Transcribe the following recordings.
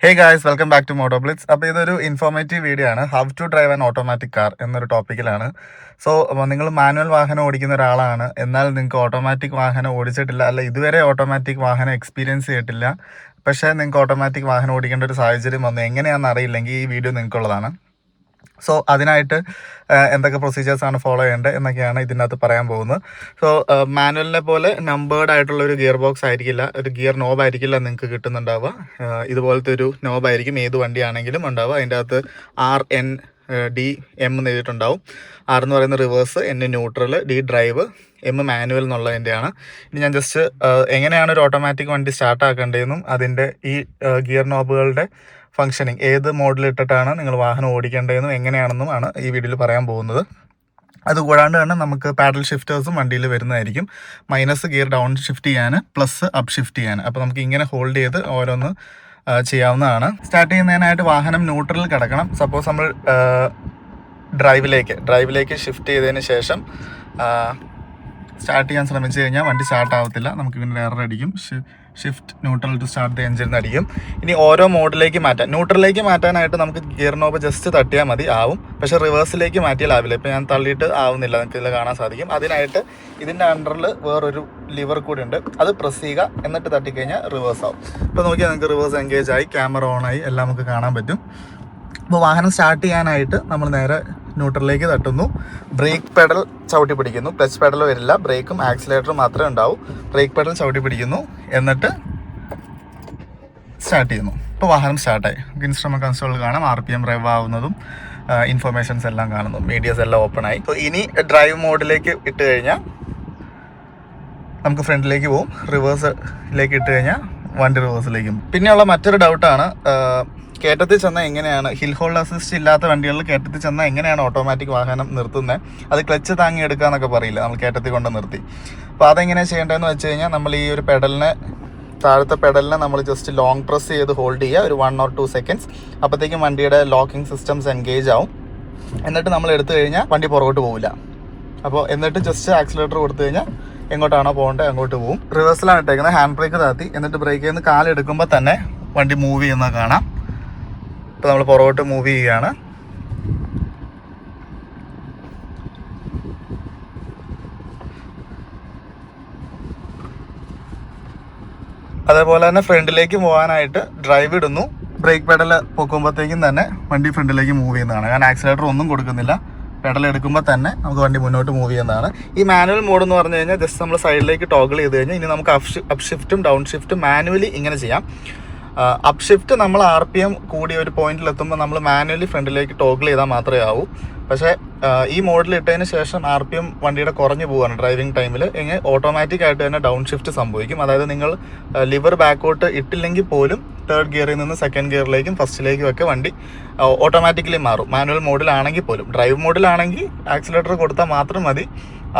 Hey guys, welcome back to Motoblitz. അപ്പോൾ ഇതൊരു informative video ആണ്. How to drive an automatic car എന്നൊരു ടോപ്പിക്കിലാണ്. സോ നിങ്ങൾ മാനുവൽ വാഹനം ഓടിക്കുന്ന ഒരാളാണ്, എന്നാൽ നിങ്ങൾക്ക് ഓട്ടോമാറ്റിക് വാഹനം ഓടിച്ചിട്ടില്ല, അല്ല ഇതുവരെ ഓട്ടോമാറ്റിക് വാഹനം എക്സ്പീരിയൻസ് ചെയ്തിട്ടില്ല, പക്ഷേ നിങ്ങൾക്ക് ഓട്ടോമാറ്റിക് വാഹനം ഓടിക്കേണ്ട ഒരു സാഹചര്യം വന്നു എങ്ങനെയാണെന്ന് അറിയില്ലെങ്കിൽ ഈ വീഡിയോ നിങ്ങൾക്കുള്ളതാണ്. സോ അതിനായിട്ട് എന്തൊക്കെ പ്രൊസീജിയേഴ്സാണ് ഫോളോ ചെയ്യേണ്ടത് എന്നൊക്കെയാണ് ഇതിനകത്ത് പറയാൻ പോകുന്നത്. സോ മാനുവലിനെ പോലെ നമ്പേർഡ് ആയിട്ടുള്ള ഒരു ഗിയർ ബോക്സ് ആയിരിക്കില്ല, ഒരു ഗിയർ നോബ് ആയിരിക്കില്ല നിങ്ങൾക്ക് കിട്ടുന്നുണ്ടാവുക. ഇതുപോലത്തെ ഒരു നോബായിരിക്കും ഏത് വണ്ടിയാണെങ്കിലും ഉണ്ടാവുക. അതിൻ്റെ അകത്ത് RND-M എന്ന് എഴുതിയിട്ടുണ്ടാവും. R എന്ന് പറയുന്നത് reverse, N neutral, D drive, M manual എന്നുള്ളതിൻ്റെയാണ്. ഇനി ഞാൻ ജസ്റ്റ് എങ്ങനെയാണ് ഒരു ഓട്ടോമാറ്റിക് വണ്ടി സ്റ്റാർട്ട് ആക്കേണ്ടതെന്നും അതിൻ്റെ ഈ ഗിയർ നോബുകളുടെ ഫങ്ഷനിങ് ഏത് മോഡിലിട്ടിട്ടാണ് നിങ്ങൾ വാഹനം ഓടിക്കേണ്ടതെന്നും എങ്ങനെയാണെന്നുമാണ് ഈ വീഡിയോയിൽ പറയാൻ പോകുന്നത്. അതുകൂടാണ്ട് തന്നെ നമുക്ക് പാഡൽ ഷിഫ്റ്റേഴ്സും വണ്ടിയിൽ വരുന്നതായിരിക്കും. മൈനസ് ഗിയർ ഡൗൺ ഷിഫ്റ്റ് ചെയ്യാൻ, പ്ലസ് അപ്പ് ഷിഫ്റ്റ് ചെയ്യാൻ. അപ്പോൾ നമുക്ക് ഇങ്ങനെ ഹോൾഡ് ചെയ്ത് ഓരോന്ന് ചെയ്യാവുന്നതാണ്. സ്റ്റാർട്ട് ചെയ്യുന്നതിനായിട്ട് വാഹനം ന്യൂട്രലിൽ കിടക്കണം. സപ്പോസ് നമ്മൾ ഡ്രൈവിലേക്ക് ഷിഫ്റ്റ് ചെയ്തതിന് ശേഷം സ്റ്റാർട്ട് ചെയ്യാൻ ശ്രമിച്ചു കഴിഞ്ഞാൽ വണ്ടി സ്റ്റാർട്ട് ആവത്തില്ല. നമുക്ക് പിന്നെ എറർ അടിക്കും. Shift neutral to start the engine അടിക്കും. ഇനി ഓരോ മോഡിലേക്ക് മാറ്റാൻ, ന്യൂട്രലിലേക്ക് മാറ്റാനായിട്ട് നമുക്ക് ഗിയർ നോബ് ജസ്റ്റ് തട്ടിയാൽ മതി, ആവും. പക്ഷേ റിവേഴ്സിലേക്ക് മാറ്റിയാൽ ആവില്ല. ഇപ്പോൾ ഞാൻ തള്ളിയിട്ട് ആവുന്നില്ല, നിങ്ങൾക്ക് ഇതിൽ കാണാൻ സാധിക്കും. അതിനായിട്ട് ഇതിൻ്റെ അണ്ടറിൽ വേറൊരു ലിവർ കൂടി ഉണ്ട്, അത് പ്രസ് ചെയ്യുക, എന്നിട്ട് തട്ടിക്കഴിഞ്ഞാൽ റിവേഴ്സ് ആവും. ഇപ്പോൾ നോക്കിയാൽ നിങ്ങൾക്ക് റിവേഴ്സ് എൻഗേജ് ആയി, ക്യാമറ ഓൺ ആയി, എല്ലാം നമുക്ക് കാണാൻ പറ്റും. അപ്പോൾ വാഹനം സ്റ്റാർട്ട് ചെയ്യാനായിട്ട് നമ്മൾ നേരെ ന്യൂട്രലിലേക്ക് തട്ടുന്നു. ബ്രേക്ക് പെഡൽ ചവിട്ടി പിടിക്കുന്നു. ക്ലച്ച് പെഡൽ വരില്ല, ബ്രേക്കും ആക്സിലേറ്ററും മാത്രമേ ഉണ്ടാവൂ. ബ്രേക്ക് പെഡൽ ചവിട്ടി പിടിക്കുന്നു, എന്നിട്ട് സ്റ്റാർട്ട് ചെയ്യുന്നു. ഇപ്പോൾ വാഹനം സ്റ്റാർട്ടായി. ഇൻസ്ട്രുമെൻറ്റ് കൺസോളിൽ കാണാം RPM റെവ് ആവുന്നതും ഇൻഫർമേഷൻസ് എല്ലാം കാണുന്നു. മീഡിയസ് എല്ലാം ഓപ്പൺ ആയി. അപ്പോൾ ഇനി ഡ്രൈവ് മോഡിലേക്ക് ഇട്ട് കഴിഞ്ഞാൽ നമുക്ക് ഫ്രണ്ടിലേക്ക് പോകും. റിവേഴ്സിലേക്ക് ഇട്ട് കഴിഞ്ഞാൽ വണ്ടി റിവേഴ്സിലേക്കും. പിന്നെയുള്ള മറ്റൊരു ഡൗട്ടാണ്, കയറ്റത്തിൽ ചെന്നാൽ എങ്ങനെയാണ്, ഹിൽ ഹോൾഡ് അസിസ്റ്റ് ഇല്ലാത്ത വണ്ടികളിൽ കയറ്റത്തിൽ ചെന്നാൽ എങ്ങനെയാണ് ഓട്ടോമാറ്റിക് വാഹനം നിർത്തുന്നത്, അത് ക്ലച്ച് താങ്ങി എടുക്കുക എന്നൊക്കെ പറയില്ല, നമ്മൾ കയറ്റത്തിൽ കൊണ്ട് നിർത്തി. അപ്പോൾ അതെങ്ങനെയാണ് ചെയ്യേണ്ടതെന്ന് വെച്ച് കഴിഞ്ഞാൽ നമ്മൾ ഈ ഒരു താഴത്തെ പെഡലിനെ നമ്മൾ ജസ്റ്റ് ലോങ് പ്രസ് ചെയ്ത് ഹോൾഡ് ചെയ്യുക ഒരു 1 or 2 seconds. അപ്പോഴത്തേക്കും വണ്ടിയുടെ ലോക്കിംഗ് സിസ്റ്റംസ് എൻഗേജ് ആവും. എന്നിട്ട് നമ്മൾ എടുത്തു കഴിഞ്ഞാൽ വണ്ടി പുറകോട്ട് പോവില്ല. അപ്പോൾ എന്നിട്ട് ജസ്റ്റ് ആക്സിലേറ്റർ കൊടുത്തു കഴിഞ്ഞാൽ എങ്ങോട്ടാണോ പോകേണ്ടത് അങ്ങോട്ട് പോകും. റിവേഴ്സിലാണ് ഇട്ടേക്കുന്നത്. ഹാൻഡ് ബ്രേക്ക് താത്തി, എന്നിട്ട് ബ്രേക്കിൽ നിന്ന് കാലെടുക്കുമ്പോൾ തന്നെ വണ്ടി മൂവ് ചെയ്യുന്നത് കാണാം. ഇപ്പോൾ നമ്മൾ പുറകോട്ട് മൂവ് ചെയ്യുകയാണ്. അതേപോലെ തന്നെ ഫ്രണ്ടിലേക്ക് പോകാനായിട്ട് ഡ്രൈവ് ഇടുന്നു. ബ്രേക്ക് പെഡൽ പൊക്കുമ്പോഴത്തേക്കും തന്നെ വണ്ടി ഫ്രണ്ടിലേക്ക് മൂവ് ചെയ്യുന്നതാണ്. ഞാൻ ആക്സിലേറ്റർ ഒന്നും കൊടുക്കുന്നില്ല, പെഡൽ എടുക്കുമ്പോൾ തന്നെ നമുക്ക് വണ്ടി മുന്നോട്ട് മൂവ് ചെയ്യുന്നതാണ്. ഈ മാനുവൽ മോഡ് എന്ന് പറഞ്ഞു കഴിഞ്ഞാൽ ജസ്റ്റ് നമ്മൾ സൈഡിലേക്ക് ടോഗിൾ ചെയ്ത് കഴിഞ്ഞാൽ ഇനി നമുക്ക് അപ്പ് ഷിഫ്റ്റും ഡൗൺ ഷിഫ്റ്റും മാനുവലി ഇങ്ങനെ ചെയ്യാം. അപ്പ് ഷിഫ്റ്റ് നമ്മൾ RPM കൂടി ഒരു പോയിന്റിലെത്തുമ്പോൾ നമ്മൾ മാനുവലി ഫ്രണ്ടിലേക്ക് ടോഗിൾ ചെയ്താൽ മാത്രമേ ആവൂ. പക്ഷേ ഈ മോഡിൽ ഇട്ടതിന് ശേഷം RPM വണ്ടിയുടെ കുറഞ്ഞു പോവുകയാണ് ഡ്രൈവിംഗ് ടൈമിൽ. എങ്ങനെ ഓട്ടോമാറ്റിക് ആയിട്ട് തന്നെ ഡൗൺ ഷിഫ്റ്റ് സംഭവിക്കും. അതായത് നിങ്ങൾ ലിവർ ബാക്കോട്ട് ഇട്ടില്ലെങ്കിൽ പോലും തേർഡ് ഗിയറിൽ നിന്ന് സെക്കൻഡ് ഗിയറിലേക്കും ഫസ്റ്റിലേക്കും ഒക്കെ വണ്ടി ഓട്ടോമാറ്റിക്കലി മാറും. മാനുവൽ മോഡിലാണെങ്കിൽ പോലും. ഡ്രൈവ് മോഡിലാണെങ്കിൽ ആക്സിലേറ്റർ കൊടുത്താൽ മാത്രം മതി.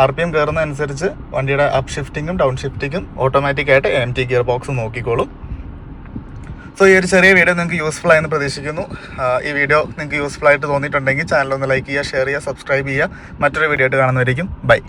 RPM കയറുന്നതനുസരിച്ച് വണ്ടിയുടെ അപ്പ് ഷിഫ്റ്റിങ്ങും ഡൗൺ ഷിഫ്റ്റിങ്ങും ഓട്ടോമാറ്റിക്കായിട്ട് MT ഗിയർ ബോക്സ് നോക്കിക്കോളും. സോ ഈ ഒരു ചെറിയ വീഡിയോ നിങ്ങൾക്ക് യൂസ്ഫുൾ ആയെന്ന് പ്രതീക്ഷിക്കുന്നു. ഈ വീഡിയോ നിങ്ങൾക്ക് യൂസ്ഫുൾ ആയിട്ട് തോന്നിയിട്ടുണ്ടെങ്കിൽ ചാനൽ ഒന്ന് ലൈക്ക് ചെയ്യുക, ഷെയർ ചെയ്യുക, സബ്സ്ക്രൈബ് ചെയ്യുക. മറ്റൊരു വീഡിയോ ആയിട്ട് കാണുന്നതായിരിക്കും. ബൈ.